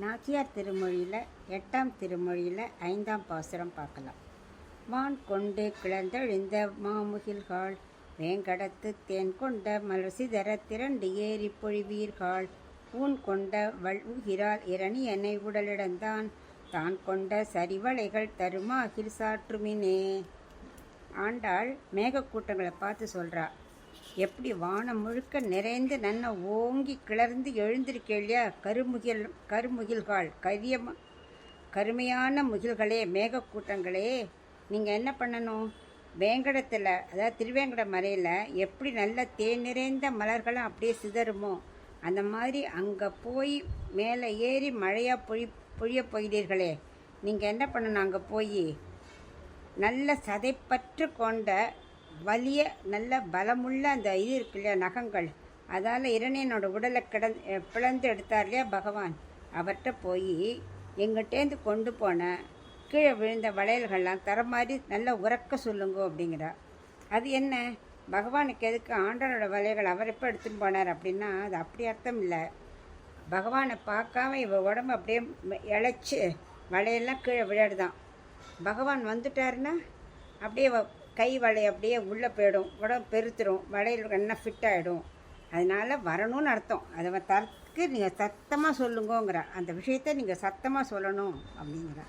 நாச்சியார் திருமொழியில் 8ஆம் திருமொழியில் 5ஆம் பாசுரம் பார்க்கலாம். வான் கொண்டு கிளந்தெழுந்த மாமுகில்காள் வேங்கடத்து தேன் கொண்ட மலர்சிதற திரண்டு ஏறி பொழிவீர்கள். ஊன் கொண்ட வல்வுகிறாள் இரணியனை உடலிடந்தான் தான் கொண்ட சரிவளைகள் தருமாகில் சாற்றுமினே. ஆண்டாள் மேகக்கூட்டங்களை பார்த்து சொல்கிறா, எப்படி வானம் முழுக்க நிறைந்து நன்ன ஓங்கி கிளர்ந்து எழுந்திருக்கேள்யா கருமுகில்கள், கருமையான முகில்களே, மேகக்கூட்டங்களே, நீங்கள் என்ன பண்ணணும்? வேங்கடத்தில், அதாவது திருவேங்கட மலையில் எப்படி நல்ல தேன் நிறைந்த மலர்களும் அப்படியே சிதறுமோ அந்த மாதிரி அங்கே போய் மேலே ஏறி மழையாக பொழிய போகிறீர்களே, நீங்கள் என்ன பண்ணணும்? அங்கே போய் நல்ல சதைப்பற்று கொண்ட வலிய நல்ல பலமுள்ள அந்த இது இருக்கு இல்லையா, நகங்கள், அதால் இரணியனோட உடலை பிளந்து எடுத்தார் இல்லையா பகவான், அவர்கிட்ட போய் எங்கிட்டேருந்து கொண்டு போன கீழே விழுந்த வளையல்கள்லாம் தர மாதிரி நல்லா உறக்க சொல்லுங்க அப்படிங்கிறா. அது என்ன, பகவானுக்கு எதுக்கு ஆண்டனோட வளையல்கள் அவர் எப்போ எடுத்துன்னு போனார் அப்படின்னா அது அப்படி அர்த்தம் இல்லை. பகவானை பார்க்காம இவ உடம்பு அப்படியே இழைச்சி வளையெல்லாம் கீழே விளையாடுதான். பகவான் வந்துட்டாருன்னா அப்படியே கை வளை அப்படியே உள்ளே போயிடும், உடம்பு பெருத்துடும், வளையல் என்ன ஃபிட் ஆகிடும். அதனால் வரணும்னு அர்த்தம். அதை தரத்துக்கு நீங்கள் சத்தமாக சொல்லுங்கோங்கிற, அந்த விஷயத்தை நீங்கள் சத்தமாக சொல்லணும் அப்படிங்கிற.